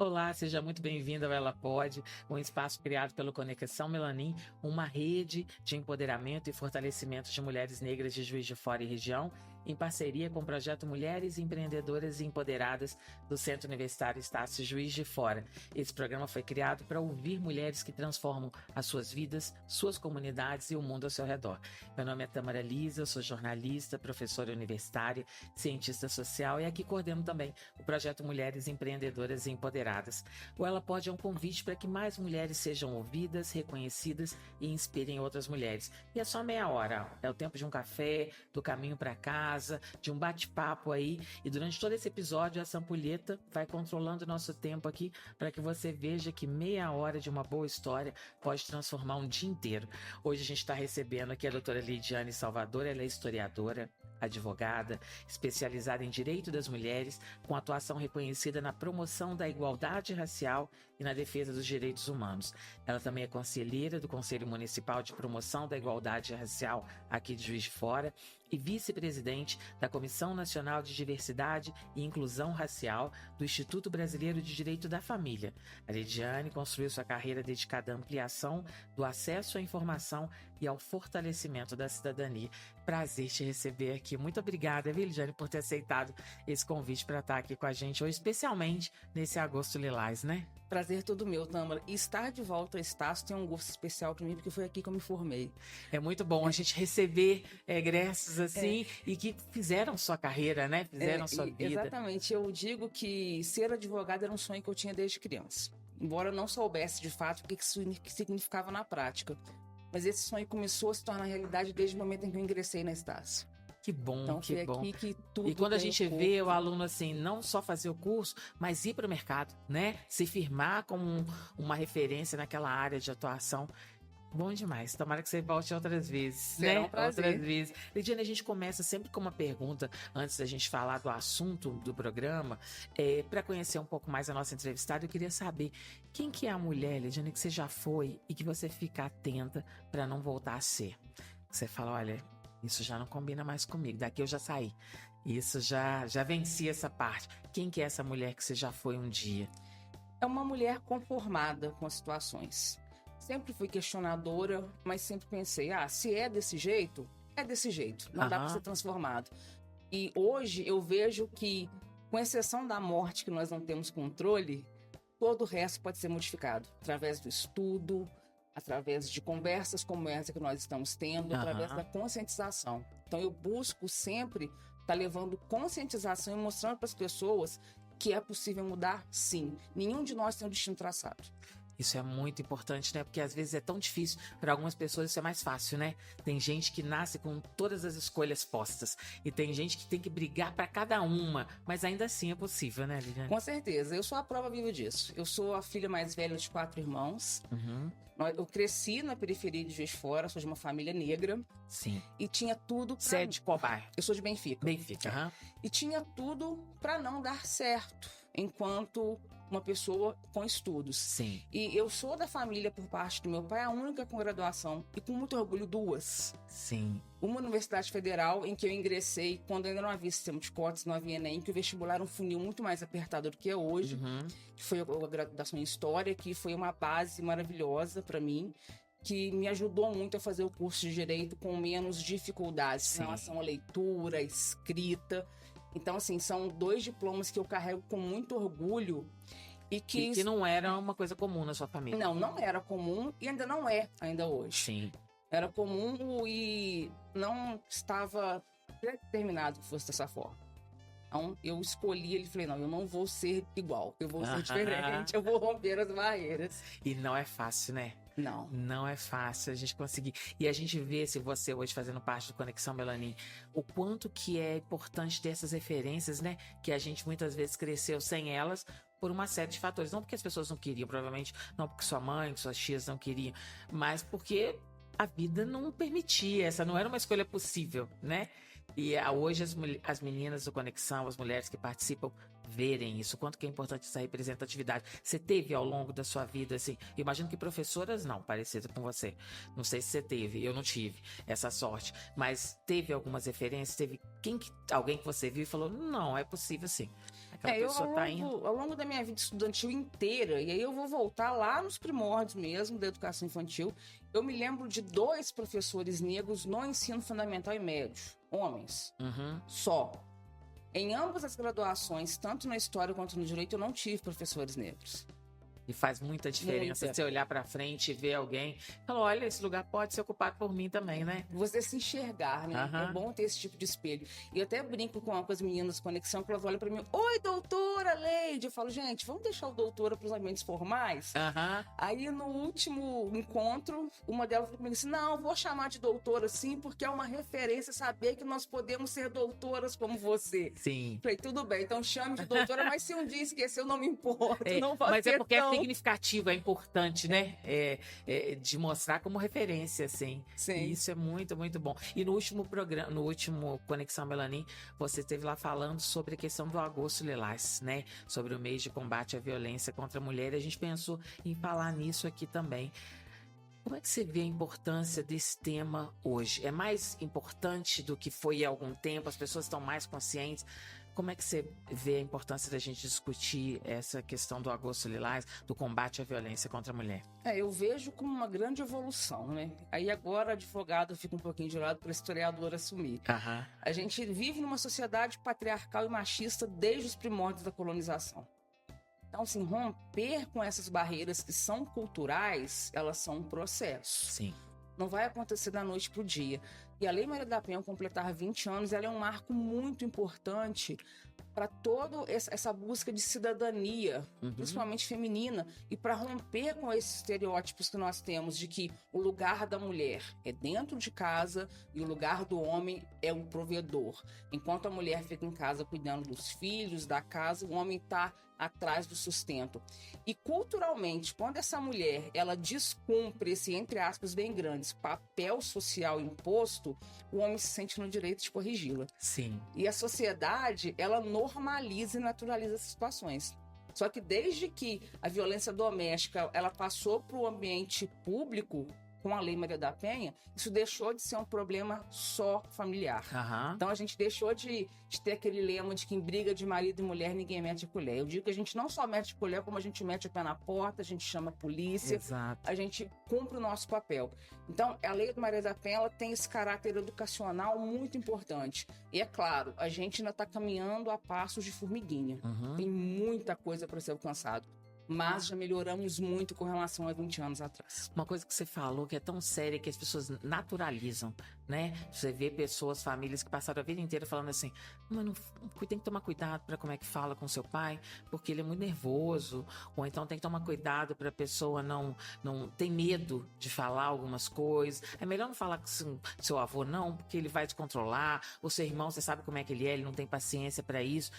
Olá, seja muito bem-vindo ao Ela Pode, um espaço criado pelo Conexão Melanin, uma rede de empoderamento e fortalecimento de mulheres negras de Juiz de Fora e região, em parceria com o projeto Mulheres Empreendedoras e Empoderadas do Centro Universitário Estácio Juiz de Fora. Esse programa foi criado para ouvir mulheres que transformam as suas vidas, suas comunidades e o mundo ao seu redor. Meu nome é Tamara Lisa, eu sou jornalista, professora universitária, cientista social e aqui coordeno também o projeto Mulheres Empreendedoras e Empoderadas. O Ela Pode é um convite para que mais mulheres sejam ouvidas, reconhecidas e inspirem outras mulheres. E é só meia hora, é o tempo de um café, do caminho para casa, de um bate-papo aí. E durante todo esse episódio, a Sampulheta vai controlando o nosso tempo aqui para que você veja que meia hora de uma boa história pode transformar um dia inteiro. Hoje a gente está recebendo aqui a doutora Lidiane Salvador, ela é historiadora, advogada, especializada em direito das mulheres, com atuação reconhecida na promoção da igualdade racial e na defesa dos direitos humanos. Ela também é conselheira do Conselho Municipal de Promoção da Igualdade Racial aqui de Juiz de Fora e vice-presidente da Comissão Nacional de Diversidade e Inclusão Racial do Instituto Brasileiro de Direito da Família. A Lidiane construiu sua carreira dedicada à ampliação do acesso à informação e ao fortalecimento da cidadania. Prazer te receber aqui. Muito obrigada, viu, Lidiane, por ter aceitado esse convite para estar aqui com a gente hoje, especialmente nesse agosto lilás, né? Prazer todo meu, Tâmara. E estar de volta ao Estácio tem um gosto especial para mim, porque foi aqui que eu me formei. É muito bom a gente receber egressos assim e que fizeram sua carreira, né? Fizeram sua vida. Exatamente. Eu digo que ser advogada era um sonho que eu tinha desde criança. Embora eu não soubesse de fato o que isso significava na prática. Mas esse sonho começou a se tornar realidade desde o momento em que eu ingressei na Estácio. Que bom, então, que bom. Aqui que tudo e quando a gente vê o aluno assim, não só fazer o curso, mas ir para o mercado, né? Se firmar como uma referência naquela área de atuação. Bom demais. Tomara que você volte outras vezes, Será né? Um prazer. Outras vezes. Lidiane, a gente começa sempre com uma pergunta, antes da gente falar do assunto do programa, para conhecer um pouco mais a nossa entrevistada, eu queria saber quem que é a mulher, Lidiane, que você já foi e que você fica atenta para não voltar a ser. Você fala, olha, isso já não combina mais comigo, daqui eu já saí. Isso já venci essa parte. Quem que é essa mulher que você já foi um dia? É uma mulher conformada com as situações. Sempre fui questionadora, mas sempre pensei, se é desse jeito, é desse jeito. Não dá para ser transformado. E hoje eu vejo que, com exceção da morte que nós não temos controle, todo o resto pode ser modificado. Através do estudo, através de conversas como essa que nós estamos tendo, através da conscientização. Então eu busco sempre estar levando conscientização e mostrando para as pessoas que é possível mudar, sim. Nenhum de nós tem um destino traçado. Isso é muito importante, né? Porque às vezes é tão difícil. Para algumas pessoas isso é mais fácil, né? Tem gente que nasce com todas as escolhas postas. E tem gente que tem que brigar para cada uma. Mas ainda assim é possível, né, Lidiane? Com certeza. Eu sou a prova viva disso. Eu sou a filha mais velha de 4 irmãos. Eu cresci na periferia de Juiz de Fora. Sou de uma família negra. Sim. E tinha tudo pra... Você é de qual bairro? Eu sou de Benfica. Benfica, E tinha tudo para não dar certo. Enquanto uma pessoa com estudos. Sim. E eu sou da família, por parte do meu pai, a única com graduação. E com muito orgulho, 2. Sim. Uma universidade federal em que eu ingressei quando ainda não havia sistema de cotas, não havia nem, que o vestibular era um funil muito mais apertado do que é hoje. Que foi a graduação em História, que foi uma base maravilhosa para mim, que me ajudou muito a fazer o curso de Direito com menos dificuldades em relação à leitura, escrita. Então, assim, são 2 diplomas que eu carrego com muito orgulho. E que não era uma coisa comum na sua família. Não era comum e ainda não é ainda hoje. Sim. Era comum e não estava determinado que fosse dessa forma. Então, eu escolhi ele e falei, não, eu não vou ser igual. Eu vou ser diferente, eu vou romper as barreiras. E não é fácil, né? Não. Não é fácil a gente conseguir. E a gente vê, se você hoje fazendo parte do Conexão Melanin, o quanto que é importante ter essas referências, né? Que a gente muitas vezes cresceu sem elas por uma série de fatores. Não porque as pessoas não queriam, provavelmente, não porque sua mãe, suas tias não queriam, mas porque a vida não permitia, essa não era uma escolha possível, né? E hoje as meninas do Conexão, as mulheres que participam, verem isso, quanto que é importante essa representatividade. Você teve ao longo da sua vida, assim, eu imagino que professoras não, parecidas com você. Não sei se você teve, eu não tive essa sorte, mas teve algumas referências, teve alguém que você viu e falou, não, é possível sim. Aquela pessoa tá indo. Ao longo da minha vida estudantil inteira, e aí eu vou voltar lá nos primórdios mesmo da educação infantil, eu me lembro de 2 professores negros no ensino fundamental e médio, homens, só. Em ambas as graduações, tanto na história quanto no direito, eu não tive professores negros. E faz muita diferença você olhar pra frente e ver alguém e falar, olha, esse lugar pode ser ocupado por mim também, né? Você se enxergar, né? É bom ter esse tipo de espelho. E eu até brinco com as meninas de conexão, que elas olham pra mim, oi, doutora Leide. Eu falo, gente, vamos deixar o doutora pros ambientes formais? Aí, no último encontro, uma delas falou comigo assim, não, vou chamar de doutora sim, porque é uma referência saber que nós podemos ser doutoras como você. Sim. Falei, tudo bem, então chame de doutora, mas se um dia esquecer, eu não me importo. Não vai mas ser é porque tão... é significativo, é importante, né? De mostrar como referência, assim. Sim. E isso é muito, muito bom. E no último programa, no último Conexão Melanin, você esteve lá falando sobre a questão do Agosto Lilás, né? Sobre o mês de combate à violência contra a mulher. E a gente pensou em falar nisso aqui também. Como é que você vê a importância desse tema hoje? É mais importante do que foi há algum tempo? As pessoas estão mais conscientes? Como é que você vê a importância da gente discutir essa questão do Agosto Lilás, do combate à violência contra a mulher? Eu vejo como uma grande evolução, né? Aí agora, advogado, fica um pouquinho de lado para a historiadora assumir. A gente vive numa sociedade patriarcal e machista desde os primórdios da colonização. Então, assim, romper com essas barreiras que são culturais, elas são um processo. Sim. Não vai acontecer da noite para o dia. E a Lei Maria da Penha, ao completar 20 anos, ela é um marco muito importante para toda essa busca de cidadania, principalmente feminina, e para romper com esses estereótipos que nós temos de que o lugar da mulher é dentro de casa e o lugar do homem é o provedor. Enquanto a mulher fica em casa cuidando dos filhos, da casa, o homem está atrás do sustento. E culturalmente, quando essa mulher ela descumpre esse, entre aspas, bem grandes, papel social imposto, o homem se sente no direito de corrigi-la. Sim. E a sociedade, ela normaliza e naturaliza essas situações. Só que desde que a violência doméstica ela passou para o ambiente público, com a Lei Maria da Penha, isso deixou de ser um problema só familiar. Então a gente deixou de ter aquele lema de que em briga de marido e mulher ninguém mete a colher. Eu digo que a gente não só mete a colher, como a gente mete o pé na porta, a gente chama a polícia, a gente cumpre o nosso papel. Então a Lei Maria da Penha ela tem esse caráter educacional muito importante. E é claro, a gente ainda está caminhando a passos de formiguinha. Tem muita coisa para ser alcançado. Mas já melhoramos muito com relação a 20 anos atrás. Uma coisa que você falou que é tão séria que as pessoas naturalizam, né? Você vê pessoas, famílias que passaram a vida inteira falando assim, mano, tem que tomar cuidado para como é que fala com seu pai, porque ele é muito nervoso, ou então tem que tomar cuidado para a pessoa não tem medo de falar algumas coisas. É melhor não falar com seu avô não, porque ele vai te controlar, o seu irmão, você sabe como é que ele não tem paciência para isso.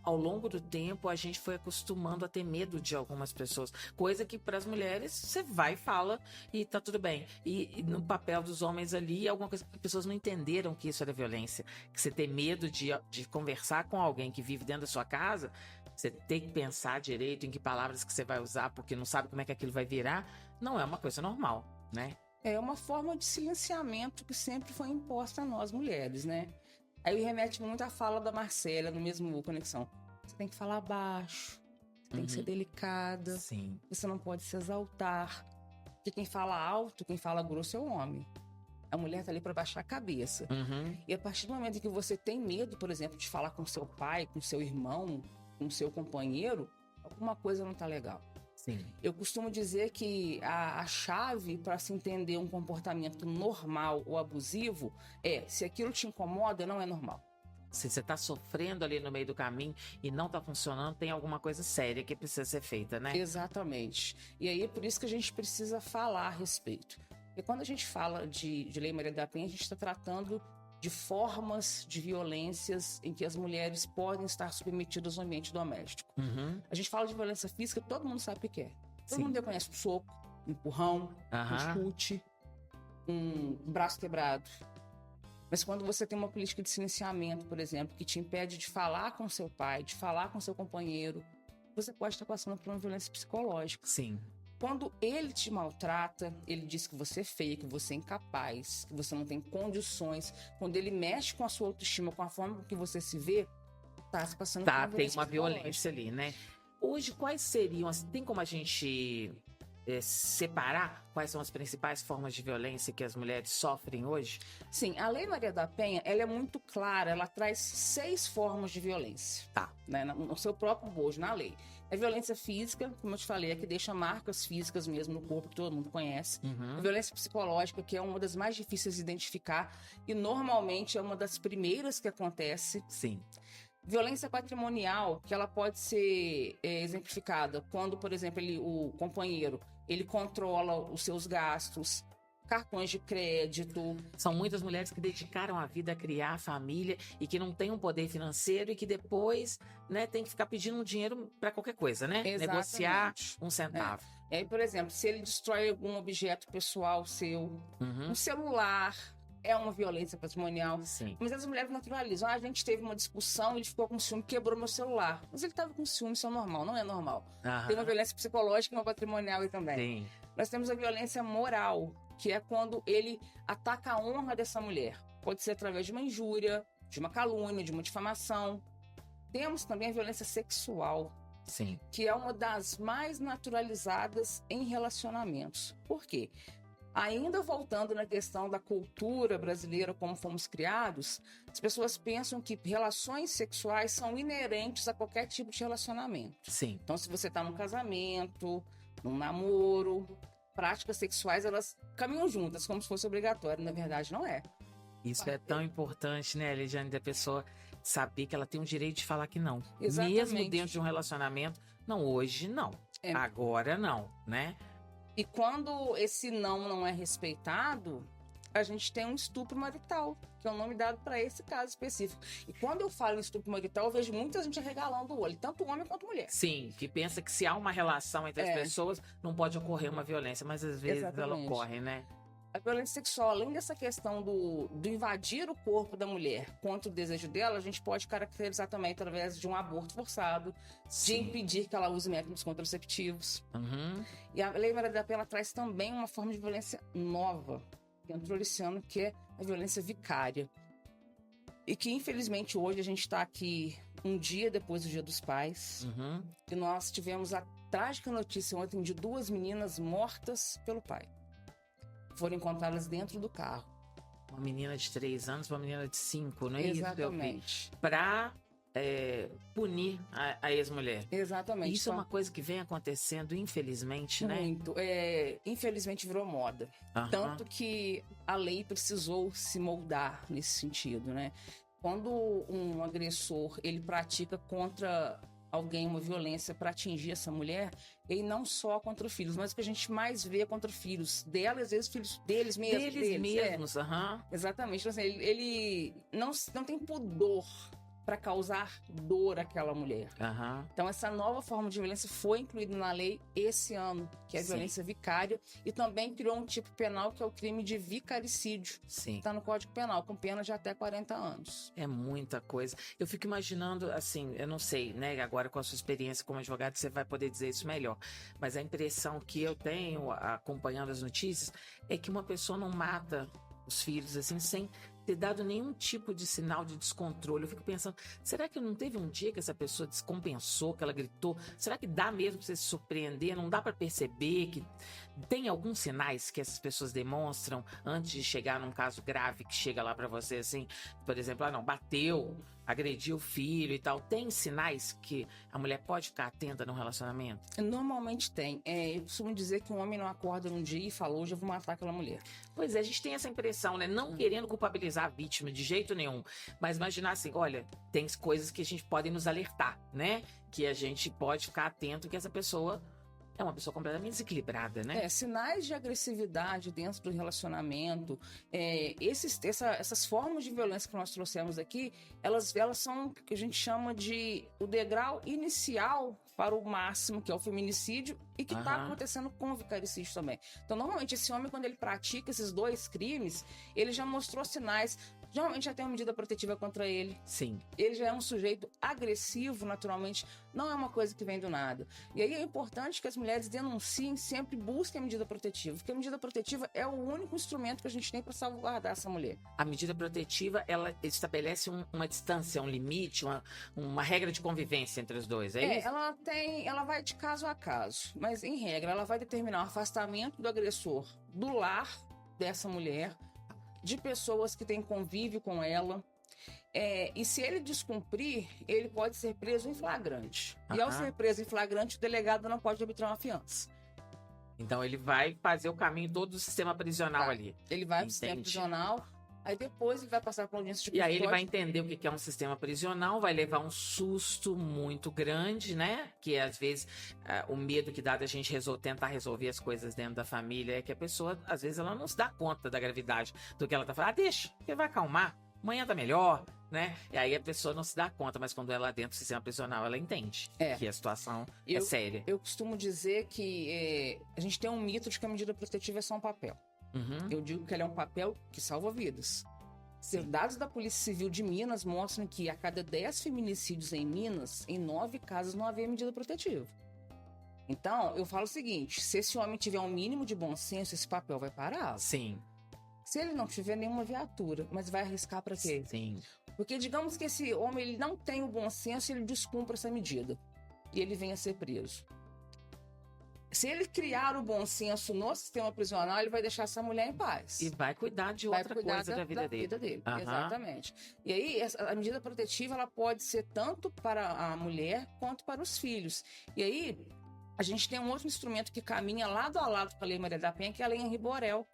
Ao longo do tempo, a gente foi acostumando a ter medo de algumas pessoas, coisa que para as mulheres você vai e fala e tá tudo bem. E no papel dos homens ali, alguma coisa que as pessoas não entenderam que isso era violência, que você ter medo de conversar com alguém que vive dentro da sua casa, você tem que pensar direito em que palavras que você vai usar, porque não sabe como é que aquilo vai virar, não é uma coisa normal, né? É uma forma de silenciamento que sempre foi imposta a nós mulheres, né? Aí remete muito à fala da Marcela no mesmo Conexão. Você tem que falar baixo, tem que ser delicada. Sim. Você não pode se exaltar. Porque quem fala alto, quem fala grosso é o homem. A mulher tá ali para baixar a cabeça. E a partir do momento em que você tem medo, por exemplo, de falar com seu pai, com seu irmão, com seu companheiro, alguma coisa não tá legal. Sim. Eu costumo dizer que a chave para se entender um comportamento normal ou abusivo é, se aquilo te incomoda, não é normal. Se você tá sofrendo ali no meio do caminho e não tá funcionando, tem alguma coisa séria que precisa ser feita, né? Exatamente. E aí é por isso que a gente precisa falar a respeito. Porque quando a gente fala de Lei Maria da Penha, a gente está tratando de formas de violências em que as mulheres podem estar submetidas ao ambiente doméstico. A gente fala de violência física, todo mundo sabe o que é. Todo mundo reconhece um soco, um empurrão, um chute, um braço quebrado. Mas quando você tem uma política de silenciamento, por exemplo, que te impede de falar com seu pai, de falar com seu companheiro, você pode estar passando por uma violência psicológica. Sim. Quando ele te maltrata, ele diz que você é feia, que você é incapaz, que você não tem condições. Quando ele mexe com a sua autoestima, com a forma que você se vê, tá se passando por uma Tem violência uma violência ali, né? Hoje, quais seriam, assim, tem como a gente separar quais são as principais formas de violência que as mulheres sofrem hoje? Sim, a Lei Maria da Penha, ela é muito clara, ela traz 6 formas de violência. Tá. Né, no seu próprio bojo, na lei. A violência física, como eu te falei, é que deixa marcas físicas mesmo no corpo, que todo mundo conhece. Uhum. A violência psicológica, que é uma das mais difíceis de identificar e normalmente é uma das primeiras que acontece. Sim. Violência patrimonial, que ela pode ser exemplificada quando, por exemplo, o companheiro, ele controla os seus gastos, cartões de crédito. São muitas mulheres que dedicaram a vida a criar a família e que não têm um poder financeiro e que depois, né, tem que ficar pedindo um dinheiro para qualquer coisa, né? Exatamente. Negociar um centavo. E aí, por exemplo, se ele destrói algum objeto pessoal seu, um celular, é uma violência patrimonial. Sim. Mas as mulheres naturalizam. A gente teve uma discussão, ele ficou com ciúme, quebrou meu celular. Mas ele estava com ciúme, isso é normal, não é normal. Tem uma violência psicológica e uma patrimonial aí também. Sim. Nós temos a violência moral, que é quando ele ataca a honra dessa mulher. Pode ser através de uma injúria, de uma calúnia, de uma difamação. Temos também a violência sexual. Sim. Que é uma das mais naturalizadas em relacionamentos. Por quê? Ainda voltando na questão da cultura brasileira, como fomos criados, as pessoas pensam que relações sexuais são inerentes a qualquer tipo de relacionamento. Sim. Então, se você está num casamento, num namoro, práticas sexuais, elas caminham juntas, como se fosse obrigatório. Na verdade, não é. Isso é tão importante, né, Lidiane, da pessoa saber que ela tem o direito de falar que não. Exatamente. Mesmo dentro de um relacionamento. Não, hoje não. Agora não, né? E quando esse não é respeitado, a gente tem um estupro marital, que é o nome dado para esse caso específico. E quando eu falo em estupro marital, eu vejo muita gente arregalando o olho, tanto homem quanto mulher. Sim, que pensa que se há uma relação entre as pessoas, não pode ocorrer uma violência, mas às vezes ela ocorre, né? A violência sexual, além dessa questão do invadir o corpo da mulher contra o desejo dela, a gente pode caracterizar também através de um aborto forçado, de impedir que ela use métodos contraceptivos. E a Lei Maria da Penha traz também uma forma de violência nova, que entrou esse ano, que é a violência vicária. E que, infelizmente, hoje a gente está aqui um dia depois do Dia dos Pais, e nós tivemos a trágica notícia ontem de 2 meninas mortas pelo pai. Foram encontradas dentro do carro. Uma menina de 3 anos, uma menina de 5, não é Exatamente. isso? Para punir a ex-mulher. Exatamente. Isso é uma coisa que vem acontecendo, infelizmente, né? Muito. Infelizmente virou moda. Tanto que a lei precisou se moldar nesse sentido, né? Quando um agressor, ele pratica contra alguém uma violência para atingir essa mulher, e não só contra filhos, mas o que a gente mais vê é contra filhos dela, às vezes filhos deles mesmos. Deles mesmos, Exatamente. Então, assim, ele não tem pudor para causar dor àquela mulher. Então, essa nova forma de violência foi incluída na lei esse ano, que é a violência vicária, e também criou um tipo penal que é o crime de vicaricídio. Sim. Está no Código Penal, com pena de até 40 anos. É muita coisa. Eu fico imaginando, assim, eu não sei, né? Agora, com a sua experiência como advogado, você vai poder dizer isso melhor. Mas a impressão que eu tenho, acompanhando as notícias, é que uma pessoa não mata os filhos, assim, sem ter dado nenhum tipo de sinal de descontrole. Eu fico pensando, será que não teve um dia que essa pessoa descompensou, que ela gritou? Será que dá mesmo pra você se surpreender? Não dá pra perceber que tem alguns sinais que essas pessoas demonstram antes de chegar num caso grave que chega lá pra você, assim, por exemplo, bateu, agrediu o filho e tal. Tem sinais que a mulher pode ficar atenta no relacionamento? Normalmente tem. Eu costumo dizer que um homem não acorda num dia e fala, hoje eu vou matar aquela mulher. Pois é, a gente tem essa impressão, né? Não querendo culpabilizar a vítima de jeito nenhum, mas imaginar assim, olha, tem coisas que a gente pode nos alertar, né? Que a gente pode ficar atento que essa pessoa é uma pessoa completamente desequilibrada, né? Sinais de agressividade dentro do relacionamento, essas formas de violência que nós trouxemos aqui, elas são o que a gente chama de o degrau inicial para o máximo, que é o feminicídio, e que está acontecendo com o vicaricídio também. Então, normalmente, esse homem, quando ele pratica esses 2 crimes, ele já mostrou sinais geralmente já tem uma medida protetiva contra ele. Sim. Ele já é um sujeito agressivo, naturalmente, não é uma coisa que vem do nada. E aí é importante que as mulheres denunciem, sempre busquem a medida protetiva, porque a medida protetiva é o único instrumento que a gente tem para salvaguardar essa mulher. A medida protetiva, ela estabelece uma distância, um limite, uma regra de convivência entre os dois, é isso? Ela vai de caso a caso, mas em regra ela vai determinar o afastamento do agressor do lar dessa mulher, de pessoas que têm convívio com ela. E se ele descumprir, ele pode ser preso em flagrante. E ao ser preso em flagrante, o delegado não pode obter uma fiança. Então ele vai fazer o caminho todo do sistema prisional ali. Ele vai para o sistema prisional, aí depois ele vai passar para audiência de custódia. E aí ele vai entender o que é um sistema prisional, vai levar um susto muito grande, né? Que às vezes o medo que dá da gente tentar resolver as coisas dentro da família é que a pessoa, às vezes, ela não se dá conta da gravidade do que ela tá falando. Deixa, porque vai acalmar, amanhã tá melhor, né? E aí a pessoa não se dá conta, mas quando ela é dentro do sistema prisional, ela entende que a situação é séria. Eu costumo dizer que a gente tem um mito de que a medida protetiva é só um papel. Uhum. Eu digo que ela é um papel que salva vidas. Dados da Polícia Civil de Minas mostram que a cada 10 feminicídios em Minas, em 9 casos não havia medida protetiva. Então, eu falo o seguinte, se esse homem tiver um mínimo de bom senso, esse papel vai parar. Sim. Se ele não tiver nenhuma viatura, mas vai arriscar para quê? Sim. Porque digamos que esse homem ele não tem o bom senso, ele descumpra essa medida e ele venha a ser preso. Se ele criar o bom senso no sistema prisional, ele vai deixar essa mulher em paz. E vai cuidar de outra coisa da vida dele. Uhum. Exatamente. E aí, a medida protetiva ela pode ser tanto para a mulher quanto para os filhos. E aí, a gente tem um outro instrumento que caminha lado a lado com a Lei Maria da Penha, que é a Lei Henri Borel.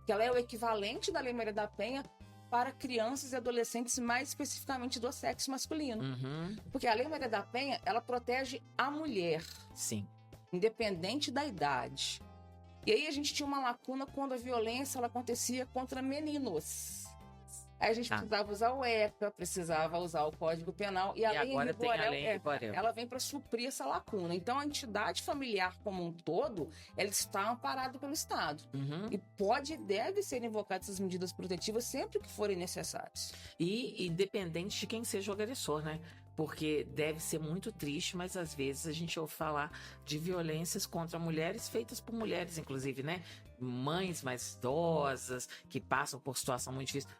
Que ela é o equivalente da Lei Maria da Penha para crianças e adolescentes, mais especificamente do sexo masculino. Uhum. Porque a Lei Maria da Penha, ela protege a mulher. Sim. Independente da idade. E aí a gente tinha uma lacuna quando a violência ela acontecia contra meninos. Aí a gente precisava usar o ECA, precisava usar o Código Penal. E a Lei Henri Borel, ela vem para suprir essa lacuna. Então a entidade familiar como um todo, ela está amparada pelo Estado. Uhum. E pode e deve ser invocadas essas medidas protetivas sempre que forem necessárias. E independente de quem seja o agressor, né? Porque deve ser muito triste, mas às vezes a gente ouve falar de violências contra mulheres feitas por mulheres, inclusive, né? Mães mais idosas, que passam por situação muito difícil,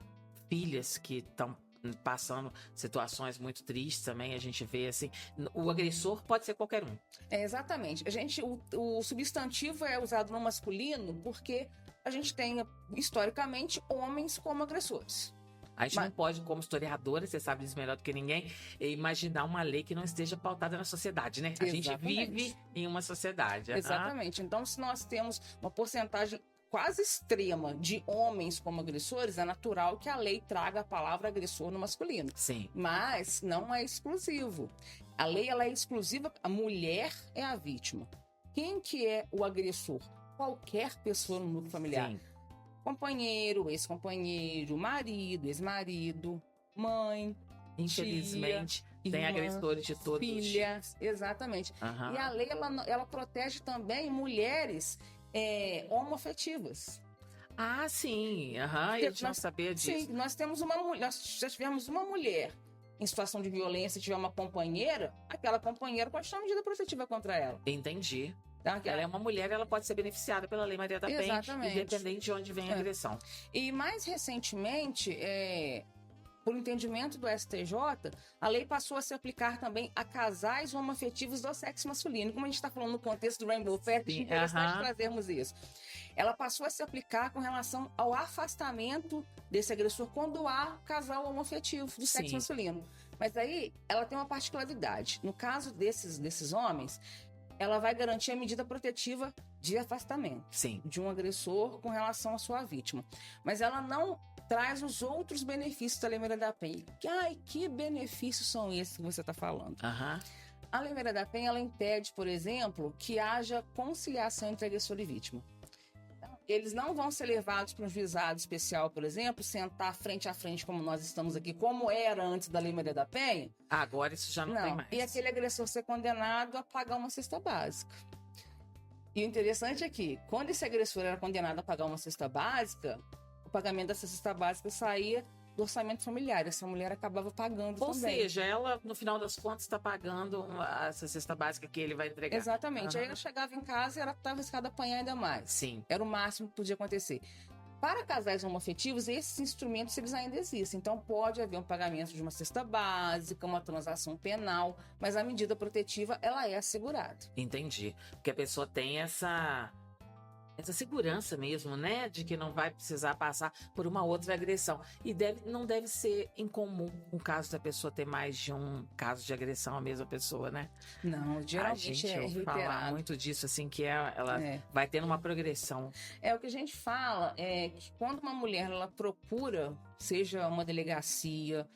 filhas que estão passando situações muito tristes também, a gente vê assim, o agressor pode ser qualquer um. Exatamente. O substantivo é usado no masculino porque a gente tem, historicamente, homens como agressores. A gente não pode, como historiadora, você sabe disso melhor do que ninguém, imaginar uma lei que não esteja pautada na sociedade, né? A gente vive em uma sociedade. Exatamente. Então, se nós temos uma porcentagem quase extrema de homens como agressores, é natural que a lei traga a palavra agressor no masculino. Sim. Mas não é exclusivo. A lei ela é exclusiva, a mulher é a vítima. Quem que é o agressor? Qualquer pessoa no núcleo familiar. Sim. Companheiro, ex-companheiro, marido, ex-marido, mãe, infelizmente, tia, tem irmã, agressores de todos os filhas, exatamente. Uhum. E a lei, ela protege também mulheres homoafetivas. Ah, sim. Uhum. Eu não sabia disso. Sim, nós já tivemos uma mulher em situação de violência, tiver uma companheira, aquela companheira pode ter uma medida protetiva contra ela. Entendi. Ela é uma mulher, ela pode ser beneficiada pela Lei Maria da Penha, independente de onde vem a agressão. E mais recentemente, por entendimento do STJ, a lei passou a se aplicar também a casais homoafetivos do sexo masculino. Como a gente está falando no contexto do Rainbow Fact, é interessante trazermos isso. Ela passou a se aplicar com relação ao afastamento desse agressor quando há casal homoafetivo do sexo masculino. Mas aí, ela tem uma particularidade. No caso desses homens, ela vai garantir a medida protetiva de afastamento de um agressor com relação à sua vítima. Mas ela não traz os outros benefícios da Lei Maria da Penha. Que benefícios são esses que você está falando? A Lei Maria da Penha, ela impede, por exemplo, que haja conciliação entre agressor e vítima. Eles não vão ser levados para um juizado especial, por exemplo, sentar frente a frente como nós estamos aqui, como era antes da Lei Maria da Penha. Agora isso já não tem mais. E aquele agressor ser condenado a pagar uma cesta básica. E o interessante é que, quando esse agressor era condenado a pagar uma cesta básica, o pagamento dessa cesta básica saía do orçamento familiar. Essa mulher acabava pagando Ou também. seja, ela, no final das contas, está pagando essa cesta básica que ele vai entregar. Exatamente. Aí ela chegava em casa e ela estava arriscada a apanhar ainda mais. Sim. Era o máximo que podia acontecer. Para casais homoafetivos, esses instrumentos eles ainda existem. Então, pode haver um pagamento de uma cesta básica, uma transação penal, mas a medida protetiva, ela é assegurada. Entendi. Porque a pessoa tem essa segurança mesmo, né? De que não vai precisar passar por uma outra agressão. E não deve ser incomum o caso da pessoa ter mais de um caso de agressão à mesma pessoa, né? Não, geralmente é ouve falar reiterado. muito disso, assim, que ela vai tendo uma progressão. O que a gente fala é que quando uma mulher ela procura, seja uma delegacia,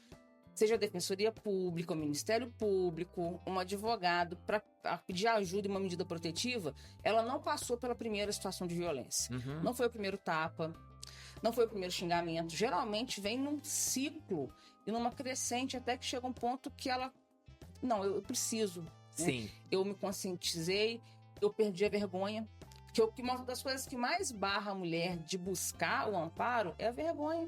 seja a Defensoria Pública, o Ministério Público, um advogado, para pedir ajuda e uma medida protetiva, ela não passou pela primeira situação de violência. Uhum. Não foi o primeiro tapa, não foi o primeiro xingamento. Geralmente vem num ciclo e numa crescente até que chega um ponto que ela... Não, eu preciso. Sim. Né? Eu me conscientizei, eu perdi a vergonha. Porque uma das coisas que mais barra a mulher de buscar o amparo é a vergonha.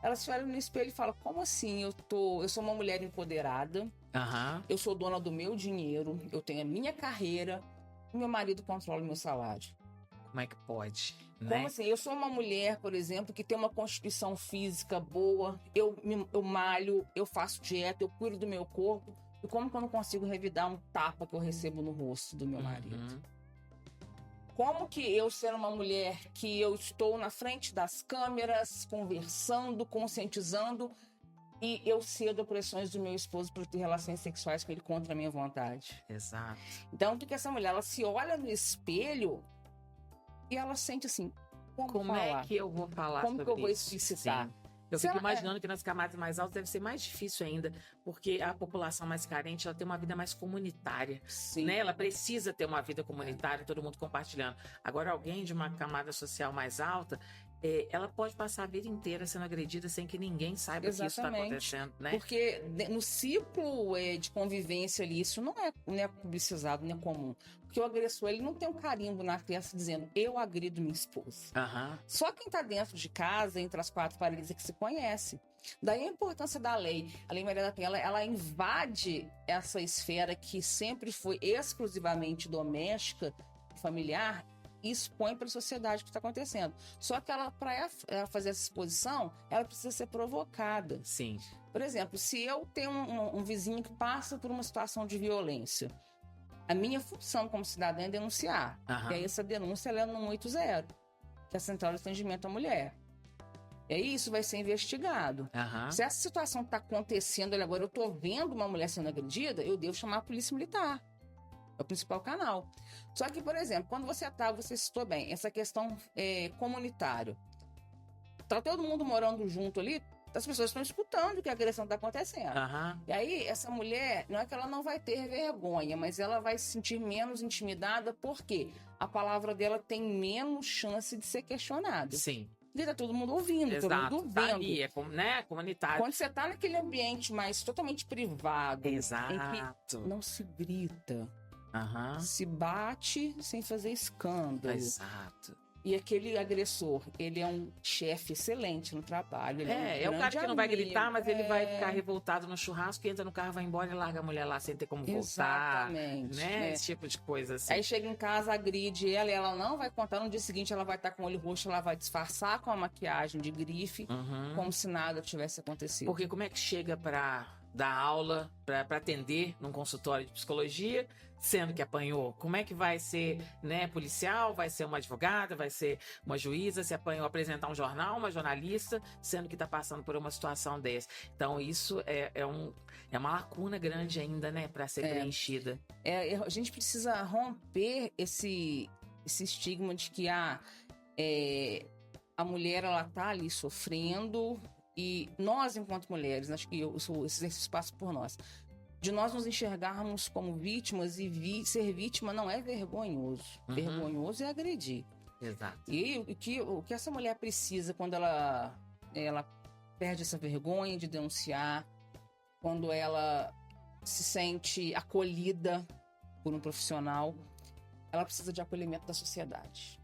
Ela se olha no espelho e fala, como assim? Eu sou uma mulher empoderada, eu sou dona do meu dinheiro, eu tenho a minha carreira, e meu marido controla o meu salário. Como é que pode? Como né? assim? Eu sou uma mulher, por exemplo, que tem uma constituição física boa, eu malho, eu faço dieta, eu cuido do meu corpo, e como que eu não consigo revidar um tapa que eu recebo no rosto do meu marido? Como que eu, sendo uma mulher que eu estou na frente das câmeras, conversando, conscientizando, e eu cedo a pressões do meu esposo por ter relações sexuais com ele contra a minha vontade? Exato. Então, o que essa mulher, ela se olha no espelho e ela sente assim, como falar? É que eu vou falar como sobre que eu vou isso? explicitar? Sim. Eu fico imaginando que nas camadas mais altas deve ser mais difícil ainda, porque a população mais carente, ela tem uma vida mais comunitária, né? Ela precisa ter uma vida comunitária, todo mundo compartilhando. Agora, alguém de uma camada social mais alta, ela pode passar a vida inteira sendo agredida sem que ninguém saiba que isso está acontecendo, né? Porque no ciclo de convivência ali, isso não é publicizado, não é comum. Porque o agressor, ele não tem um carimbo na criança dizendo, eu agrido minha esposa. Só quem está dentro de casa, entre as quatro paredes, é que se conhece. Daí a importância da lei. A Lei Maria da Penha, ela invade essa esfera que sempre foi exclusivamente doméstica, familiar, e expõe para a sociedade o que está acontecendo. Só que para ela fazer essa exposição, ela precisa ser provocada. Sim. Por exemplo, se eu tenho um vizinho que passa por uma situação de violência, a minha função como cidadã é denunciar. E aí essa denúncia ela é no 180, que é a Central de Atendimento à Mulher. E aí isso vai ser investigado. Se essa situação está acontecendo, agora eu estou vendo uma mulher sendo agredida, eu devo chamar a Polícia Militar. É o principal canal. Só que, por exemplo, quando você citou bem, essa questão comunitária. Tá todo mundo morando junto ali, as pessoas estão escutando que a agressão está acontecendo. E aí, essa mulher, não é que ela não vai ter vergonha, mas ela vai se sentir menos intimidada, porque a palavra dela tem menos chance de ser questionada. Sim. Porque tá todo mundo ouvindo, todo mundo vendo. Tá ali, né? Comunitário. Quando você tá naquele ambiente mais totalmente privado, em que não se grita, se bate sem fazer escândalo. Exato. E aquele agressor, ele é um chefe excelente no trabalho. É o cara que não vai gritar, mas ele vai ficar revoltado no churrasco, entra no carro, vai embora e larga a mulher lá sem ter como voltar. Exatamente. Né? Esse tipo de coisa assim. Aí chega em casa, agride ela e ela não vai contar. No dia seguinte ela vai estar com o olho roxo, ela vai disfarçar com a maquiagem de grife, como se nada tivesse acontecido. Porque como é que chega pra dar aula, pra atender num consultório de psicologia, sendo que apanhou? Como é que vai ser, né, policial, vai ser uma advogada, vai ser uma juíza, se apanhou, apresentar um jornal, uma jornalista, sendo que está passando por uma situação dessa. Então isso é uma lacuna grande ainda, né, para ser preenchida. A gente precisa romper esse estigma de que a mulher, ela tá ali sofrendo, e nós, enquanto mulheres, acho que esse exercício passa por nós, de nós nos enxergarmos como vítimas, e ser vítima não é vergonhoso. Vergonhoso é agredir. Exato. E o que essa mulher precisa quando ela perde essa vergonha de denunciar, quando ela se sente acolhida por um profissional, ela precisa de acolhimento da sociedade.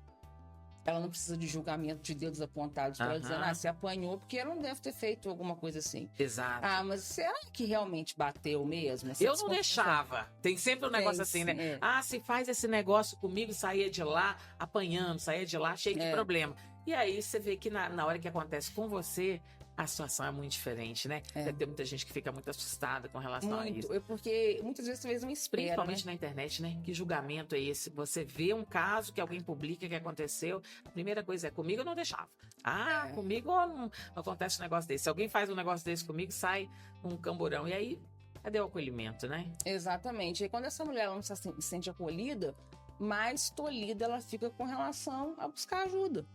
Ela não precisa de julgamento de dedos apontados para ela dizendo, se apanhou, porque ela não deve ter feito alguma coisa assim. Exato. Mas será que realmente bateu mesmo? Eu não deixava. Tem sempre um negócio assim, né? Se faz esse negócio comigo, saía de lá apanhando, saía de lá cheio de problema. E aí você vê que na hora que acontece com você, a situação é muito diferente, né? Tem muita gente que fica muito assustada com relação a isso. Porque muitas vezes você não espera, principalmente na internet, né? Que julgamento é esse? Você vê um caso que alguém publica que aconteceu, a primeira coisa é, comigo eu não deixava. Comigo não acontece um negócio desse. Se alguém faz um negócio desse comigo, sai um camburão. E aí, cadê o acolhimento, né? Exatamente. E quando essa mulher não se sente acolhida, mais tolhida ela fica com relação a buscar ajuda.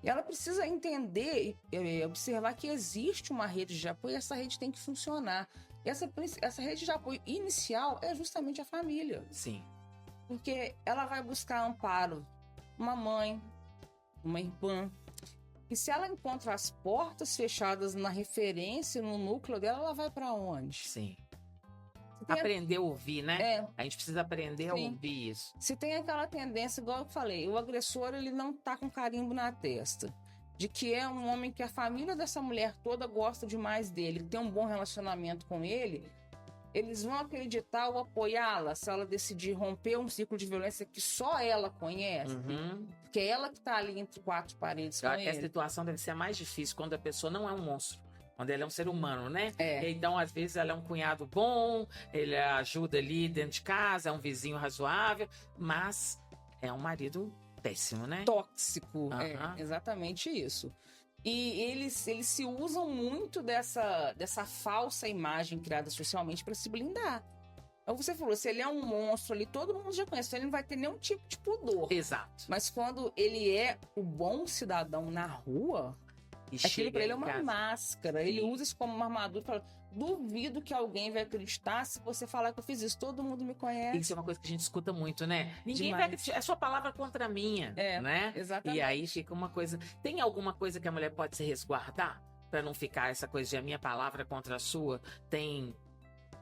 E ela precisa entender e observar que existe uma rede de apoio e essa rede tem que funcionar. E essa rede de apoio inicial é justamente a família. Sim. Porque ela vai buscar amparo, uma mãe, uma irmã. E se ela encontra as portas fechadas na referência, no núcleo dela, ela vai para onde? Sim. Aprender a ouvir, né? A gente precisa aprender a ouvir isso. Se tem aquela tendência, igual eu falei, o agressor ele não tá com carimbo na testa, de que é um homem que a família dessa mulher toda gosta demais dele, tem um bom relacionamento com ele, eles vão acreditar ou apoiá-la se ela decidir romper um ciclo de violência que só ela conhece, porque é ela que tá ali entre quatro paredes com ele. A situação deve ser a mais difícil quando a pessoa não é um monstro. Quando ele é um ser humano, né? Então, às vezes, ela é um cunhado bom, ele ajuda ali dentro de casa, é um vizinho razoável, mas é um marido péssimo, né? Tóxico, exatamente isso. E eles se usam muito dessa falsa imagem criada socialmente para se blindar. Como você falou, se ele é um monstro ali, todo mundo já conhece, então ele não vai ter nenhum tipo de pudor. Exato. Mas quando ele é o bom cidadão na rua... aquilo pra ele é uma máscara. Ele usa isso como uma armadura. Fala, duvido que alguém vai acreditar se você falar que eu fiz isso. Todo mundo me conhece. Isso é uma coisa que a gente escuta muito, né? Ninguém vai acreditar. É sua palavra contra a minha, né? Exatamente. E aí fica uma coisa... Tem alguma coisa que a mulher pode se resguardar? Pra não ficar essa coisa de a minha palavra contra a sua? Tem...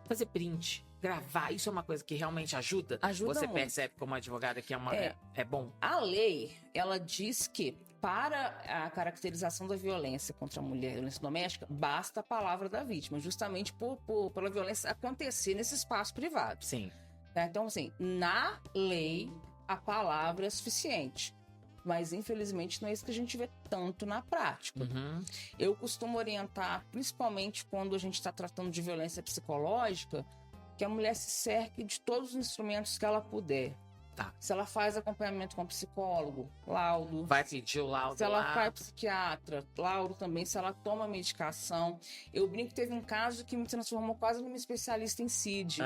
Fazer print, gravar. Isso é uma coisa que realmente ajuda? Ajuda Você muito. percebe como advogada que é bom? A lei, ela diz que para a caracterização da violência contra a mulher, violência doméstica, basta a palavra da vítima, justamente pela violência acontecer nesse espaço privado. Sim. Então, assim, na lei, a palavra é suficiente. Mas, infelizmente, não é isso que a gente vê tanto na prática. Eu costumo orientar, principalmente quando a gente está tratando de violência psicológica, que a mulher se cerque de todos os instrumentos que ela puder. Se ela faz acompanhamento com psicólogo, laudo. Vai pedir o laudo. Se ela faz psiquiatra, laudo também. Se ela toma medicação. Eu brinco que teve um caso que me transformou quase numa especialista em CID.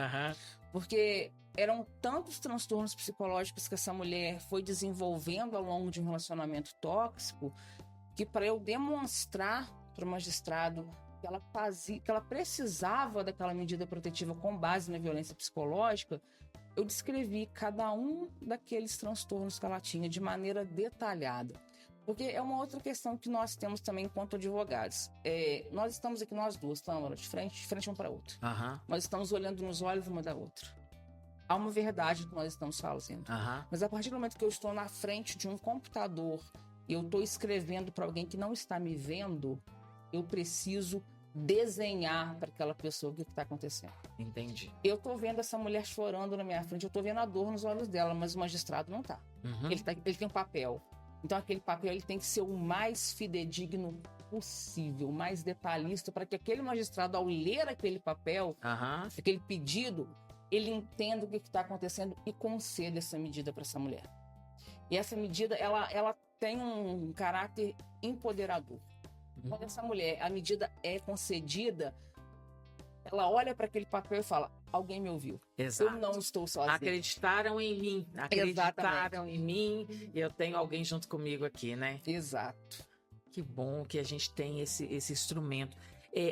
Porque eram tantos transtornos psicológicos que essa mulher foi desenvolvendo ao longo de um relacionamento tóxico, que para eu demonstrar para o magistrado que ela precisava daquela medida protetiva com base na violência psicológica, eu descrevi cada um daqueles transtornos que ela tinha de maneira detalhada. Porque é uma outra questão que nós temos também enquanto advogados. Nós estamos aqui, nós duas, Tâmara, de frente uma para outra. Nós estamos olhando nos olhos uma da outra. Há uma verdade que nós estamos fazendo. Mas a partir do momento que eu estou na frente de um computador e eu estou escrevendo para alguém que não está me vendo, eu preciso desenhar para aquela pessoa o que está acontecendo. Entendi. Eu tô vendo essa mulher chorando na minha frente, eu tô vendo a dor nos olhos dela, mas o magistrado não tá. Ele tem um papel. Então aquele papel ele tem que ser o mais fidedigno possível, o mais detalhista, para que aquele magistrado, ao ler aquele papel, aquele pedido, ele entenda o que está acontecendo e conceda essa medida para essa mulher. E essa medida, ela tem um caráter empoderador. Quando essa mulher, a medida é concedida, ela olha para aquele papel e fala, alguém me ouviu. Exato. Eu não estou sozinha. Acreditaram em mim. Acreditaram em mim e eu tenho alguém junto comigo aqui, né? Exato. Que bom que a gente tem esse instrumento.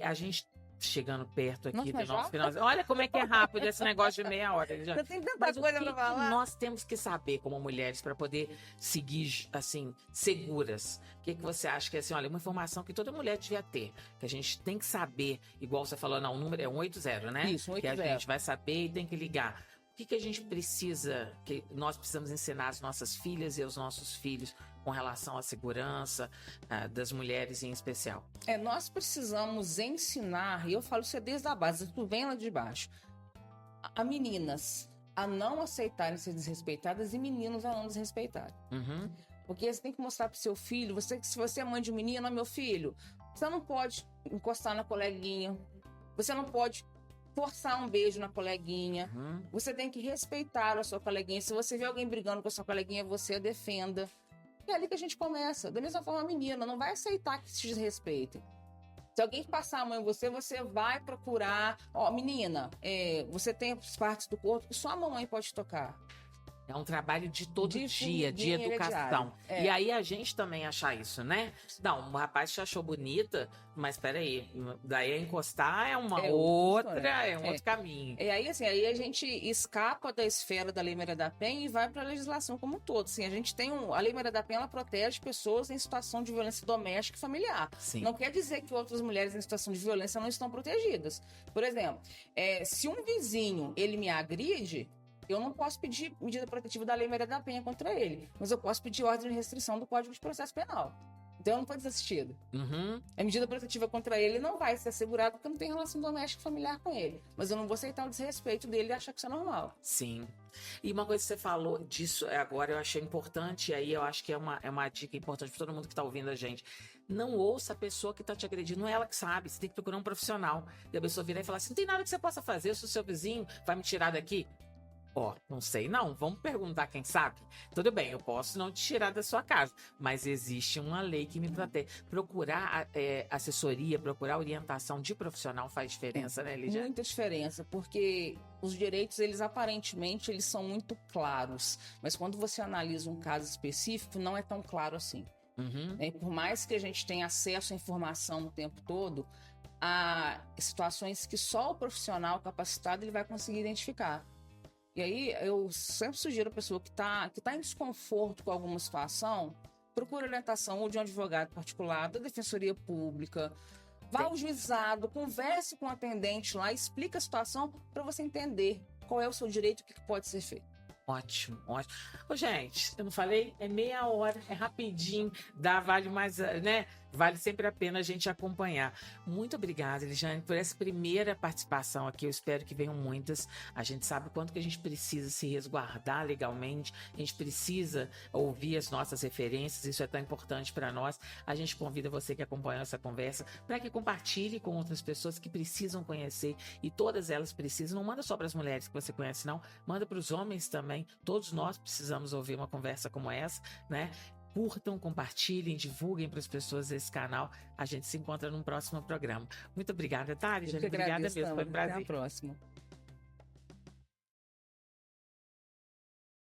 A gente chegando perto aqui do nosso final. Olha como é que é rápido esse negócio de meia hora. Já tem tanta coisa para falar. Nós temos que saber como mulheres para poder seguir assim seguras. O que você acha que é assim, olha, uma informação que toda mulher devia ter, que a gente tem que saber, igual você falou, não, o número é 180, né? Isso, 180. Que a gente vai saber e tem que ligar. que a gente precisa, que nós precisamos ensinar as nossas filhas e aos nossos filhos com relação à segurança das mulheres em especial? Nós precisamos ensinar, e eu falo isso desde a base, tudo vem lá de baixo, a meninas a não aceitarem ser desrespeitadas e meninos a não desrespeitarem. Uhum. Porque você tem que mostrar pro seu filho, se você é mãe de um menino, meu filho, você não pode encostar na coleguinha, você não pode forçar um beijo na coleguinha, você tem que respeitar a sua coleguinha. Se você vê alguém brigando com a sua coleguinha, você a defenda. É ali que a gente começa. Da mesma forma, a menina não vai aceitar que se desrespeitem. Se alguém passar a mão em você, você vai procurar... menina, você tem as partes do corpo que sua mamãe pode tocar. É um trabalho de todo dia, de educação. E aí a gente também achar isso, né? Não, o rapaz te achou bonita, mas peraí, daí encostar é uma outra, é um outro caminho. E aí, assim, aí a gente escapa da esfera da Lei Maria da Penha e vai para a legislação como um todo. Assim, a gente tem a Lei Maria da Penha, ela protege pessoas em situação de violência doméstica e familiar. Sim. Não quer dizer que outras mulheres em situação de violência não estão protegidas. Por exemplo, se um vizinho, ele me agride, eu não posso pedir medida protetiva da Lei Maria da Penha contra ele, mas eu posso pedir ordem de restrição do Código de Processo Penal. Então eu não estou desassistido. A medida protetiva contra ele não vai ser assegurada porque eu não tenho relação doméstica familiar com ele. Mas eu não vou aceitar o desrespeito dele e achar que isso é normal. Sim. E uma coisa que você falou disso agora, eu achei importante, e aí eu acho que é uma dica importante para todo mundo que está ouvindo a gente. Não ouça a pessoa que está te agredindo, não é ela que sabe, você tem que procurar um profissional. E a pessoa virar e falar assim, não tem nada que você possa fazer, eu sou seu vizinho, vai me tirar daqui. Não sei não, vamos perguntar quem sabe. Tudo bem, eu posso não te tirar da sua casa, mas existe uma lei que me protege. Procurar assessoria, procurar orientação de profissional faz diferença, né, Lídia? Muita diferença, porque os direitos, eles aparentemente, eles são muito claros, mas quando você analisa um caso específico, não é tão claro assim. Por mais que a gente tenha acesso à informação o tempo todo, há situações que só o profissional capacitado ele vai conseguir identificar. E aí, eu sempre sugiro a pessoa que tá em desconforto com alguma situação, procure orientação ou de um advogado particular, da Defensoria Pública, vá ao juizado, converse com o atendente lá, explique a situação para você entender qual é o seu direito e o que pode ser feito. Ótimo, ótimo. Gente, eu não falei? É meia hora, é rapidinho, vale mais, né? Vale sempre a pena a gente acompanhar. Muito obrigada, Eliane, por essa primeira participação aqui. Eu espero que venham muitas. A gente sabe o quanto que a gente precisa se resguardar legalmente. A gente precisa ouvir as nossas referências. Isso é tão importante para nós. A gente convida você que acompanhou essa conversa para que compartilhe com outras pessoas que precisam conhecer. E todas elas precisam. Não manda só para as mulheres que você conhece, não. Manda para os homens também. Todos nós precisamos ouvir uma conversa como essa, né? Curtam, compartilhem, divulguem para as pessoas esse canal. A gente se encontra num próximo programa. Muito obrigada, tá, Lígia? Obrigada mesmo, foi um prazer. Até a próxima.